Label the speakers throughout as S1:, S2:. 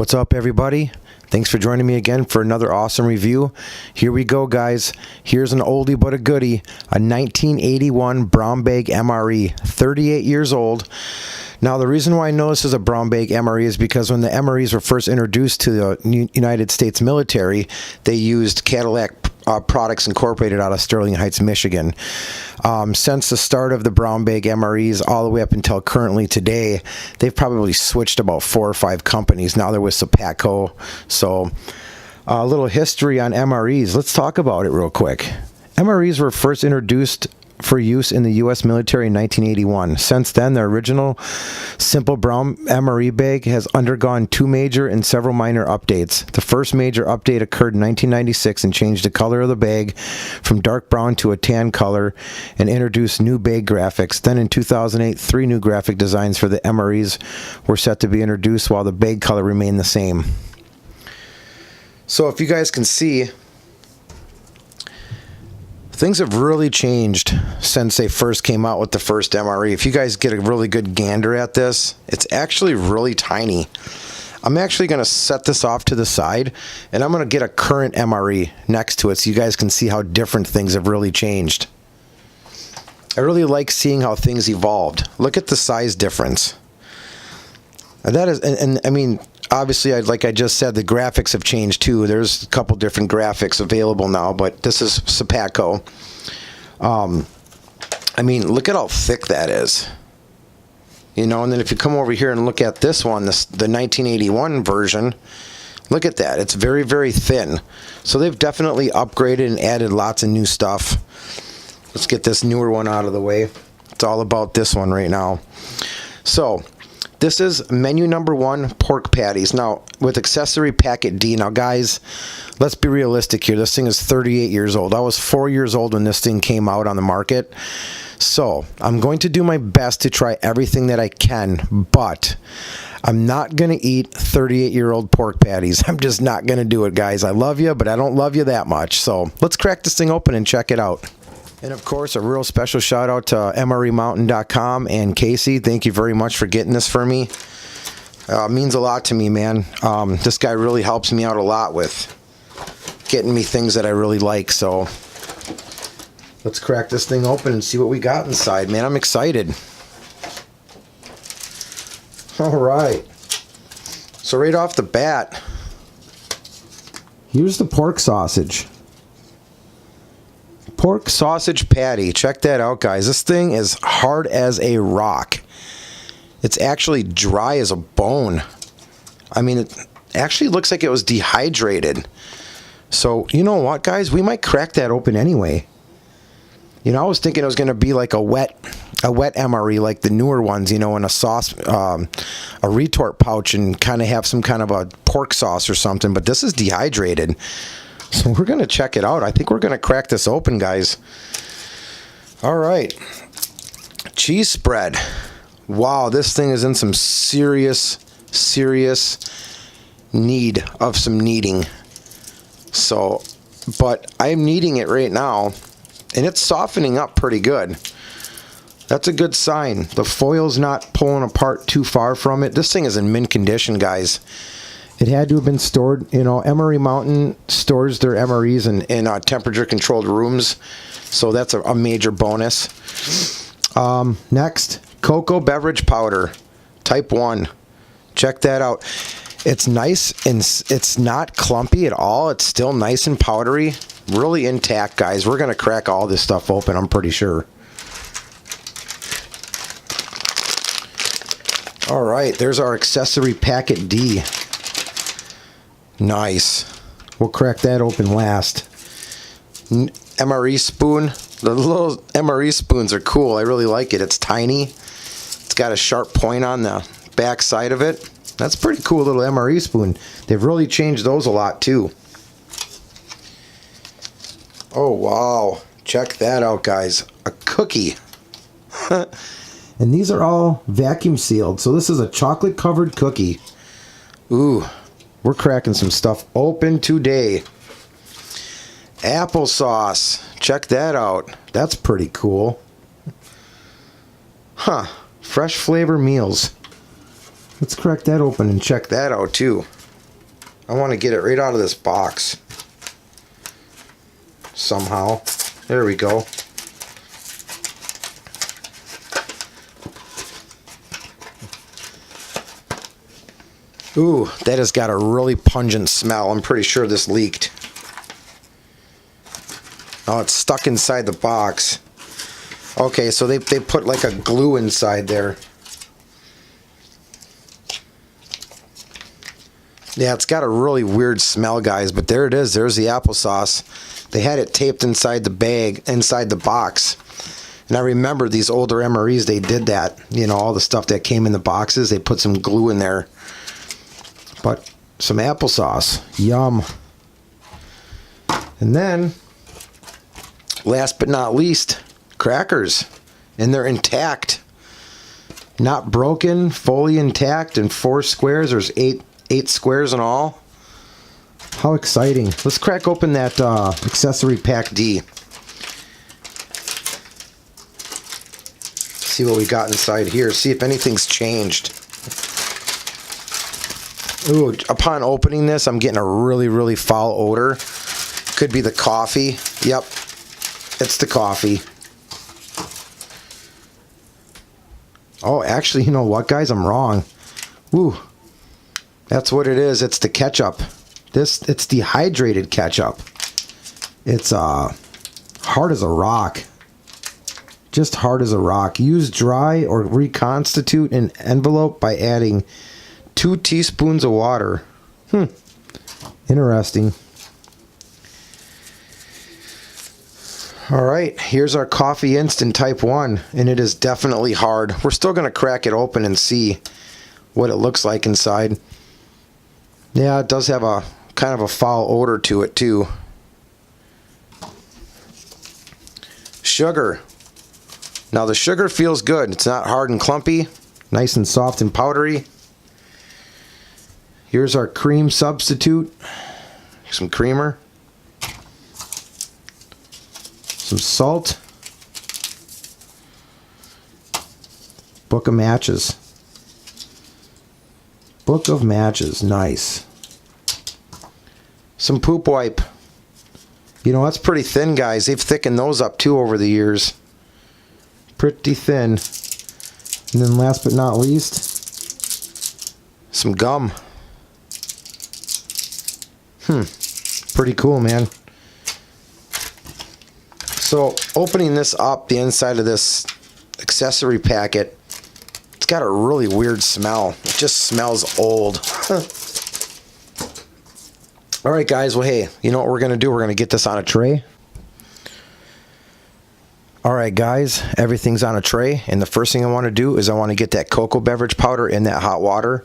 S1: What's up, everybody? Thanks for joining me again for another awesome review. Here we go, guys. Here's an oldie but a goodie, a 1981 brown bag MRE, 38 years old. Now, the reason why I know this is a brown bag MRE is because when the MREs were first introduced to the United States military, they used Cadillac products incorporated out of Sterling Heights, Michigan. Since the start of the brown bag MREs all the way up until currently today, they've probably switched about 4 or 5 companies. Now they're with Sapatco. So a little history on MREs. Let's talk about it real quick. MREs were first introduced for use in the U.S. military in 1981. Since then, the original simple brown MRE bag has undergone 2 major and several minor updates. The first major update occurred in 1996 and changed the color of the bag from dark brown to a tan color and introduced new bag graphics. Then in 2008, 3 new graphic designs for the MREs were set to be introduced while the bag color remained the same. So if you guys can see, things have really changed since they first came out with the first MRE. If you guys get a really good gander at this, it's actually really tiny. I'm actually going to set this off to the side, and I'm going to get a current MRE next to it so you guys can see how different things have really changed. I really like seeing how things evolved. Look at the size difference. And that is, and I mean, obviously, like I just said, the graphics have changed too. There's a couple different graphics available now, but this is Sapatco. I mean, look at how thick that is. You know, and then if you come over here and look at this one, the 1981 version, look at that. It's very, very thin. So they've definitely upgraded and added lots of new stuff. Let's get this newer one out of the way. It's all about this one right now. So this is menu number 1, pork patties. Now, with accessory packet D. Now, guys, let's be realistic here. This thing is 38 years old. I was 4 years old when this thing came out on the market. So, I'm going to do my best to try everything that I can, but I'm not going to eat 38-year-old pork patties. I'm just not going to do it, guys. I love you, but I don't love you that much. So, let's crack this thing open and check it out. And of course, a real special shout out to MREmountain.com and Casey. Thank you very much for getting this for me. It means a lot to me, man. This guy really helps me out a lot with getting me things that I really like. So let's crack this thing open and see what we got inside, man. I'm excited. All right. So right off the bat, here's the pork sausage. Pork sausage patty. Check that out, guys. This thing is hard as a rock. It's actually dry as a bone. I mean, it actually looks like it was dehydrated. So, you know what, guys? We might crack that open anyway. You know, I was thinking it was going to be like a wet MRE, like the newer ones, you know, in a sauce, a retort pouch, and kind of have some kind of a pork sauce or something. But this is dehydrated. So we're going to check it out. I think we're going to crack this open, guys. All right. Cheese spread. Wow, this thing is in some serious need of some kneading. So, but I'm kneading it right now, and it's softening up pretty good. That's a good sign. The foil's not pulling apart too far from it. This thing is in mint condition, guys. It had to have been stored, you know, MRE Mountain stores their MREs in temperature-controlled rooms, so that's a major bonus. Next, cocoa beverage powder, type 1. Check that out. It's nice, and it's not clumpy at all. It's still nice and powdery, really intact, guys. We're going to crack all this stuff open, I'm pretty sure. All right, there's our accessory packet D. Nice. We'll crack that open last. MRE spoon. The little MRE spoons are cool. I really like it. It's tiny. It's got a sharp point on the back side of it. That's a pretty cool little MRE spoon. They've really changed those a lot too. Oh, wow. Check that out, guys. A cookie. And these are all vacuum sealed. So this is a chocolate covered cookie. Ooh. We're cracking some stuff open today. Applesauce. Check that out. That's pretty cool. Huh. Fresh flavor meals. Let's crack that open and check that out too. I want to get it right out of this box somehow. There we go. Ooh, that has got a really pungent smell. I'm pretty sure this leaked. Oh, it's stuck inside the box. Okay, so they put like a glue inside there. Yeah, it's got a really weird smell, guys, but there it is. There's the applesauce. They had it taped inside the bag, inside the box. And I remember these older MREs, they did that. You know, all the stuff that came in the boxes, they put some glue in there. But some applesauce. Yum. And then, last but not least, crackers. And they're intact. Not broken, fully intact, in 4 squares. There's 8 squares in all. How exciting. Let's crack open that accessory pack D. See what we got inside here. See if anything's changed. Ooh, upon opening this, I'm getting a really, really foul odor. Could be the coffee. Yep, it's the coffee. Oh, actually, you know what, guys? I'm wrong. Woo. That's what it is. It's the ketchup. It's dehydrated ketchup. It's hard as a rock. Just hard as a rock. Use dry or reconstitute an envelope by adding 2 teaspoons of water. Interesting. All right, here's our coffee instant type 1, and it is definitely hard. We're still going to crack it open and see what it looks like inside. Yeah, it does have a kind of a foul odor to it too. Sugar. Now the sugar feels good. It's not hard and clumpy. Nice and soft and powdery. Here's our cream substitute. Some creamer. Some salt. Book of matches. Book of matches. Nice. Some poop wipe. You know, that's pretty thin, guys. They've thickened those up too over the years. Pretty thin. And then last but not least, some gum. Pretty cool, man. So opening this up, the inside of this accessory packet, it's got a really weird smell. It just smells old. All right, guys. Well, hey, you know what we're going to do? We're going to get this on a tray. All right, guys. Everything's on a tray. And the first thing I want to do is I want to get that cocoa beverage powder in that hot water.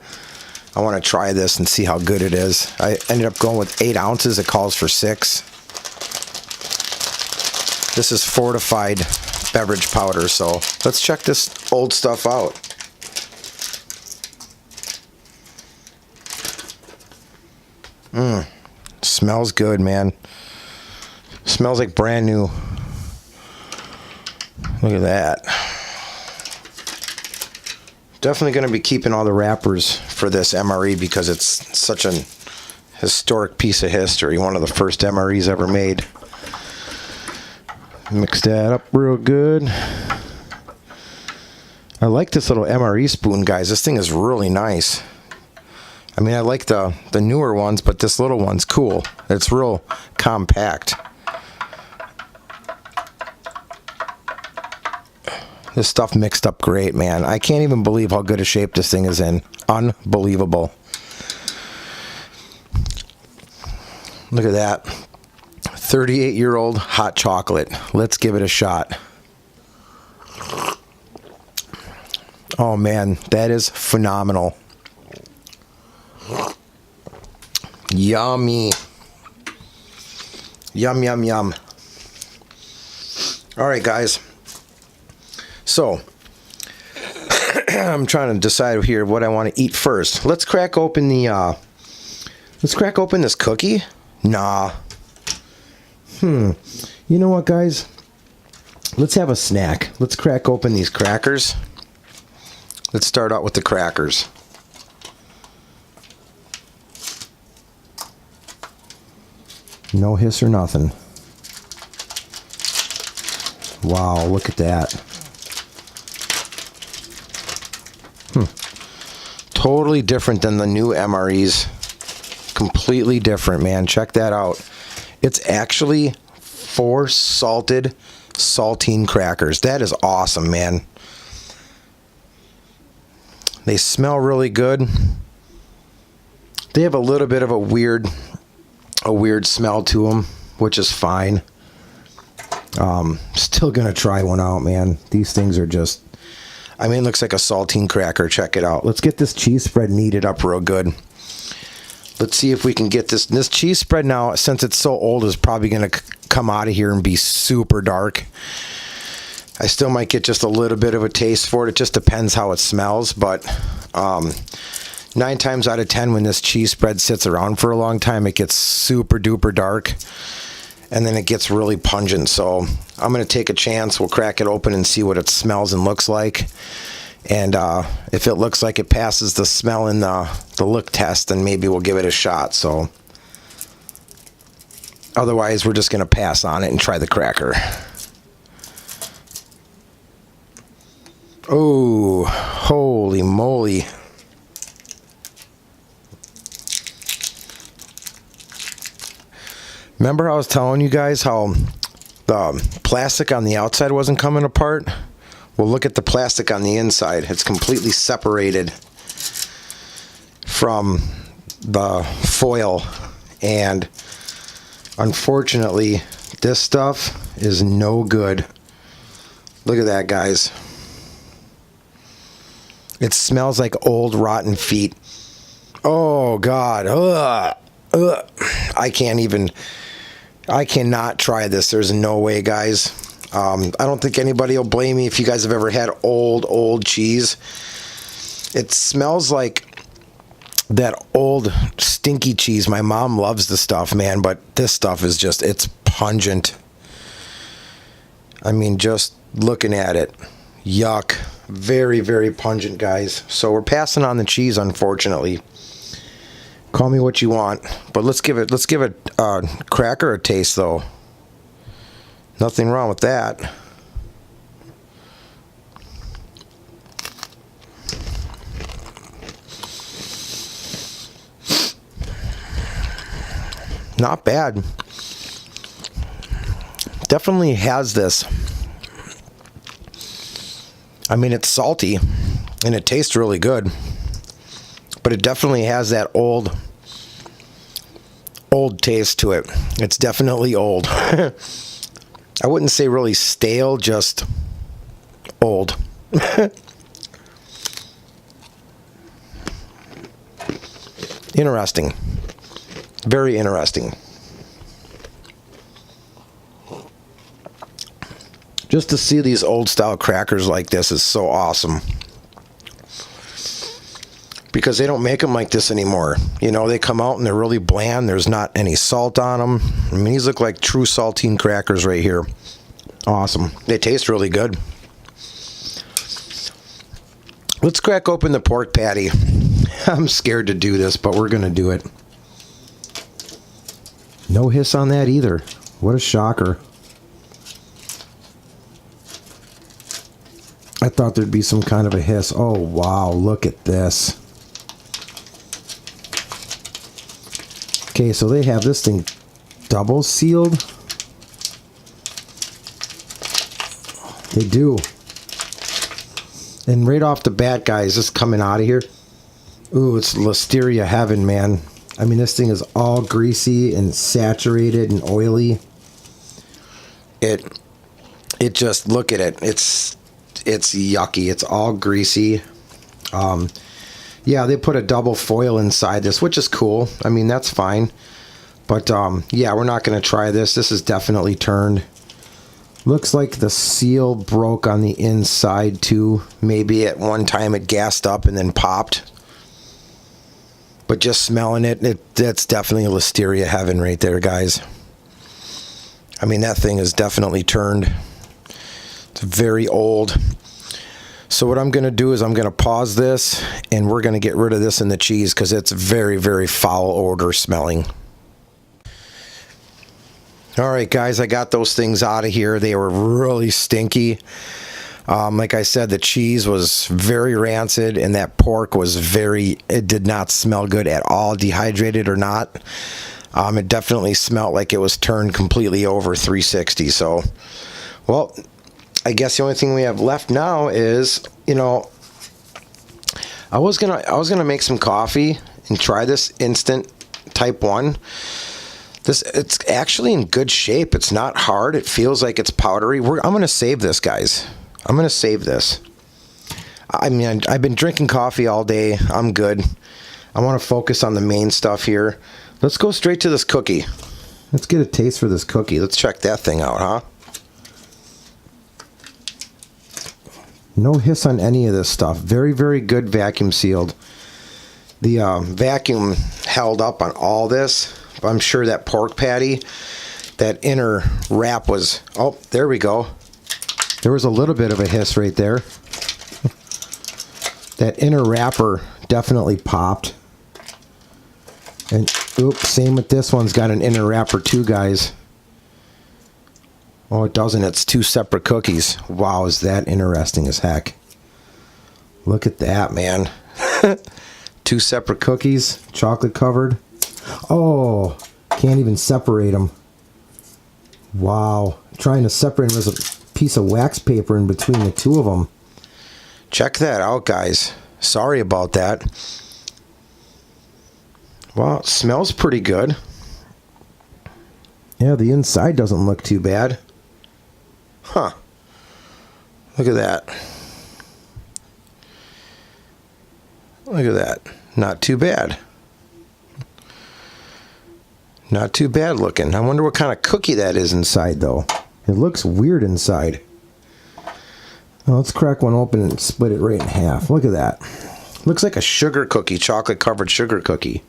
S1: I want to try this and see how good it is. I ended up going with 8 ounces. It calls for 6. This is fortified beverage powder, so let's check this old stuff out. Smells good, man. Smells like brand new. Look at that. Definitely going to be keeping all the wrappers for this MRE because it's such an historic piece of history. One of the first MREs ever made. Mix that up real good. I like this little MRE spoon, guys. This thing is really nice. I mean, I like the newer ones, but this little one's cool. It's real compact. This stuff mixed up great, man. I can't even believe how good a shape this thing is in. Unbelievable. Look at that. 38-year-old hot chocolate. Let's give it a shot. Oh, man. That is phenomenal. Yummy. Yum, yum, yum. All right, guys. So, I'm trying to decide here what I want to eat first. Let's crack open the, let's crack open this cookie. Nah. You know what, guys? Let's have a snack. Let's crack open these crackers. Let's start out with the crackers. No hiss or nothing. Wow, look at that. Totally different than the new MREs. Completely different, man. Check that out. It's actually 4 salted saltine crackers. That is awesome, man. They smell really good. They have a little bit of a weird smell to them, which is fine. Still gonna try one out, man. These things are just, I mean, it looks like a saltine cracker. Check it out. Let's get this cheese spread kneaded up real good. Let's see if we can get this. This cheese spread now, since it's so old, is probably gonna come out of here and be super dark. I still might get just a little bit of a taste for it. It just depends how it smells, but 9 times out of 10, when this cheese spread sits around for a long time, it gets super duper dark, and then it gets really pungent. So I'm going to take a chance. We'll crack it open and see what it smells and looks like. And if it looks like it passes the smell and the look test, then maybe we'll give it a shot. So otherwise, we're just going to pass on it and try the cracker. Oh, holy moly. Remember I was telling you guys how the plastic on the outside wasn't coming apart? Well, look at the plastic on the inside. It's completely separated from the foil. And unfortunately, this stuff is no good. Look at that, guys. It smells like old rotten feet. Oh, God. Ugh. Ugh. I cannot try this. There's no way, guys. I don't think anybody will blame me if you guys have ever had old cheese. It smells like that old stinky cheese. My mom loves the stuff, man, but this stuff is just, it's pungent. I mean, just looking at it. Yuck. Very, very pungent, guys. So we're passing on the cheese, unfortunately. Call me what you want, but let's give it cracker a taste, though. Nothing wrong with that. Not bad. Definitely has this. I mean, it's salty and it tastes really good, but it definitely has that old taste to it. It's definitely old. I wouldn't say really stale, just old. Interesting. Very interesting. Just to see these old style crackers like this is so awesome. Because they don't make them like this anymore. You know, they come out and they're really bland. There's not any salt on them. I mean, these look like true saltine crackers right here. Awesome. They taste really good. Let's crack open the pork patty. I'm scared to do this, but we're going to do it. No hiss on that either. What a shocker. I thought there'd be some kind of a hiss. Oh, wow. Look at this. Okay, so they have this thing double sealed. They do. And right off the bat, guys, this coming out of here. Ooh, it's listeria heaven, man. I mean, this thing is all greasy and saturated and oily. It just, look at it. It's yucky. It's all greasy. Yeah, they put a double foil inside this, which is cool. I mean, that's fine. But, yeah, we're not going to try this. This is definitely turned. Looks like the seal broke on the inside, too. Maybe at one time it gassed up and then popped. But just smelling it, that's definitely listeria heaven right there, guys. I mean, that thing is definitely turned. It's very old. So what I'm going to do is I'm going to pause this, and we're going to get rid of this in the cheese because it's very, very foul odor smelling. All right, guys, I got those things out of here. They were really stinky. Like I said, the cheese was very rancid, and that pork was it did not smell good at all, dehydrated or not. It definitely smelled like it was turned completely over 360. So, well, I guess the only thing we have left now is, I was gonna make some coffee and try this instant type 1. It's actually in good shape. It's not hard. It feels like it's powdery. I'm gonna save this, guys. I'm gonna save this. I mean, I've been drinking coffee all day. I'm good. I want to focus on the main stuff here. Let's go straight to this cookie. Let's get a taste for this cookie. Let's check that thing out, huh? No hiss on any of this stuff. Very, very good vacuum sealed. The vacuum held up on all this. I'm sure that pork patty, that inner wrap was... Oh, there we go. There was a little bit of a hiss right there. That inner wrapper definitely popped. And, oops, same with this one's got an inner wrapper too, guys. Oh, it doesn't. It's 2 separate cookies. Wow, is that interesting as heck. Look at that, man. 2 separate cookies, chocolate covered. Oh, can't even separate them. Wow. Trying to separate them, there's a piece of wax paper in between the 2 of them. Check that out, guys. Sorry about that. Well, it smells pretty good. Yeah, the inside doesn't look too bad. Huh. Look at that. Look at that. Not too bad. Not too bad looking. I wonder what kind of cookie that is inside, though. It looks weird inside. Well, let's crack one open and split it right in half. Look at that. Looks like a sugar cookie, chocolate-covered sugar cookie.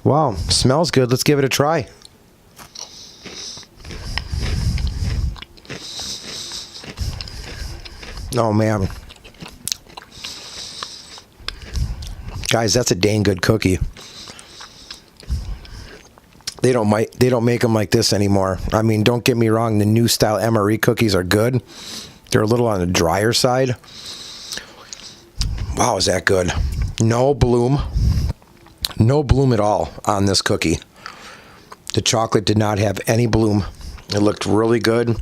S1: Wow, smells good. Let's give it a try. Oh, man. Guys, that's a dang good cookie. They don't make them like this anymore. I mean, don't get me wrong, the new style MRE cookies are good. They're a little on the drier side. Wow, is that good? No bloom. No bloom at all on this cookie. The chocolate did not have any bloom. It looked really good.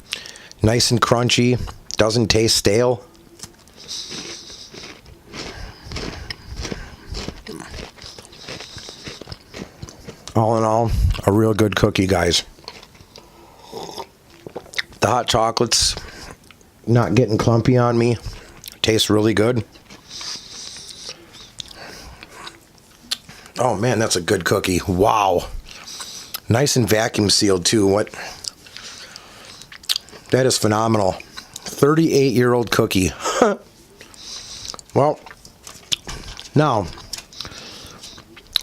S1: Nice and crunchy. Doesn't taste stale. All in all, a real good cookie, guys. The hot chocolate's not getting clumpy on me. Tastes really good. Oh man, that's a good cookie. Wow. Nice and vacuum sealed too. That is phenomenal. 38-year-old cookie. Well, now,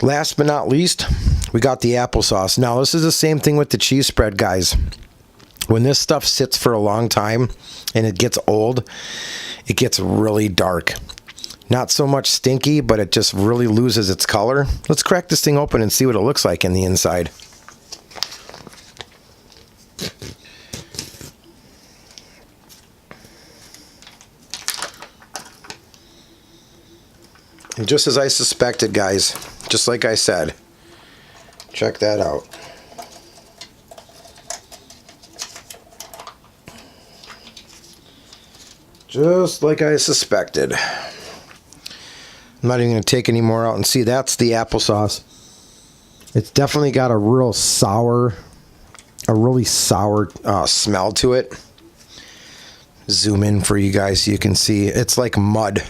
S1: last but not least, we got the applesauce. Now, this is the same thing with the cheese spread, guys. When this stuff sits for a long time and it gets old, it gets really dark. Not so much stinky, but it just really loses its color. Let's crack this thing open and see what it looks like in the inside. And just as I suspected, guys, just like I said, check that out. Just like I suspected. I'm not even going to take any more out and see. That's the applesauce. It's definitely got a really sour smell to it. Zoom in for you guys so you can see. It's like mud.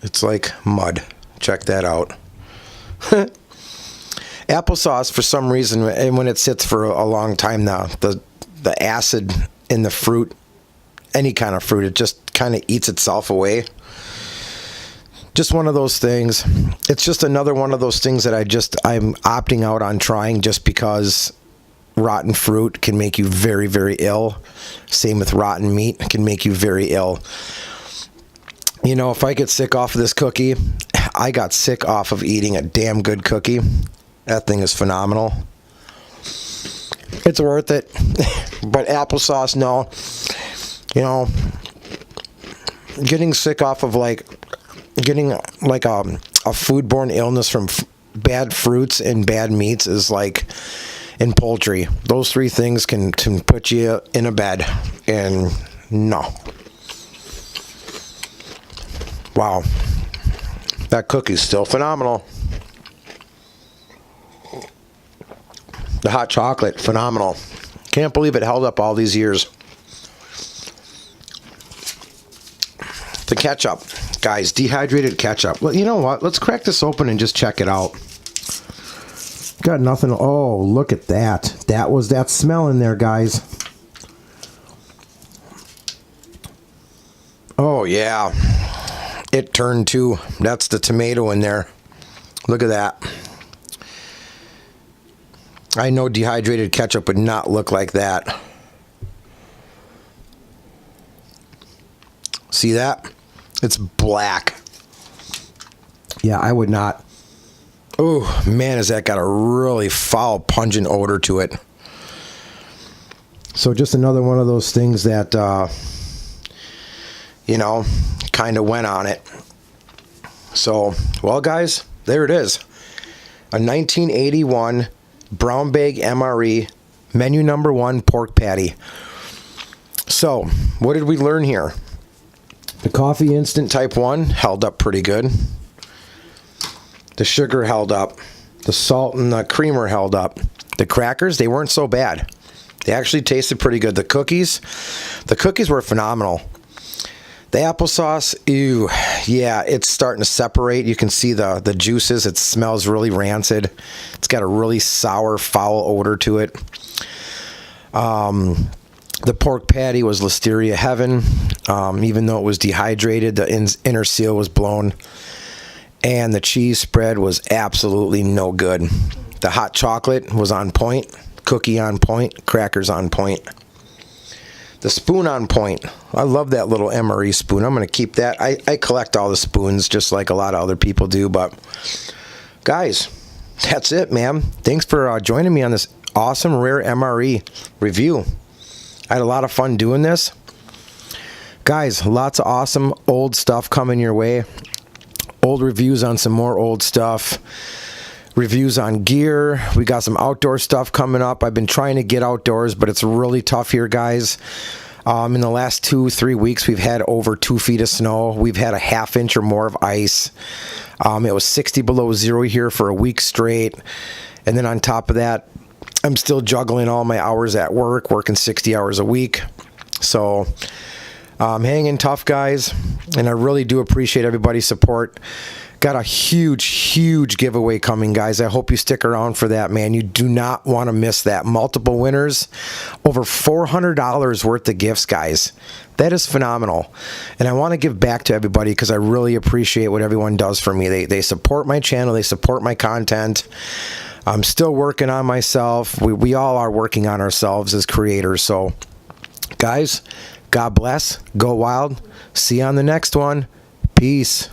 S1: It's like mud. Check that out. Applesauce, for some reason, and when it sits for a long time now, the acid in the fruit, any kind of fruit, it just kind of eats itself away. Just one of those things. It's just another one of those things that I'm opting out on trying just because rotten fruit can make you very, very ill. Same with rotten meat. It can make you very ill. You know, if I get sick off of this cookie, I got sick off of eating a damn good cookie. That thing is phenomenal. It's worth it. But applesauce, no. You know, getting sick off of getting a foodborne illness from bad fruits and bad meats is like in poultry. Those three things can put you in a bed. And no. Wow. That cookie's still phenomenal. The hot chocolate, phenomenal. Can't believe it held up all these years. The ketchup, guys, dehydrated ketchup. Well, you know what? Let's crack this open and just check it out. Got nothing. Oh, look at that. That was that smell in there, guys. Oh, yeah. It turned too. That's the tomato in there. Look at that. I know dehydrated ketchup would not look like that. See that? It's black. Yeah, I would not. Oh, man, has that got a really foul, pungent odor to it. So just another one of those things that, you know, kind of went on it. So, well, guys, there it is. A 1981 brown bag MRE, menu number 1 pork patty. So, what did we learn here? The coffee instant type 1 held up pretty good. The sugar held up. The salt and the creamer held up. The crackers, they weren't so bad. They actually tasted pretty good. The cookies were phenomenal. The applesauce, ew, yeah, it's starting to separate. You can see the juices. It smells really rancid. It's got a really sour, foul odor to it. The pork patty was Listeria heaven. Even though it was dehydrated, the inner seal was blown. And the cheese spread was absolutely no good. The hot chocolate was on point. Cookie on point. Crackers on point. The spoon on point. I love that little MRE spoon. I'm going to keep that. I collect all the spoons just like a lot of other people do. But, guys, that's it, man. Thanks for joining me on this awesome rare MRE review. I had a lot of fun doing this. Guys, lots of awesome old stuff coming your way. Old reviews on some more old stuff. Reviews on gear. We got some outdoor stuff coming up. I've been trying to get outdoors, but it's really tough here, guys. In the last 2-3 weeks, we've had over 2 feet of snow. We've had a ½ inch or more of ice. It was 60 below zero here for a week straight. And then on top of that, I'm still juggling all my hours at work, working 60 hours a week. So hanging tough, guys. And I really do appreciate everybody's support. Got a huge giveaway coming, guys. I hope you stick around for that, man. You do not want to miss that. Multiple winners, over $400 worth of gifts, guys. That is phenomenal. And I want to give back to everybody because I really appreciate what everyone does for me. They support my channel. They support my content. I'm still working on myself. We all are working on ourselves as creators. So, guys, God bless. Go wild. See you on the next one. Peace.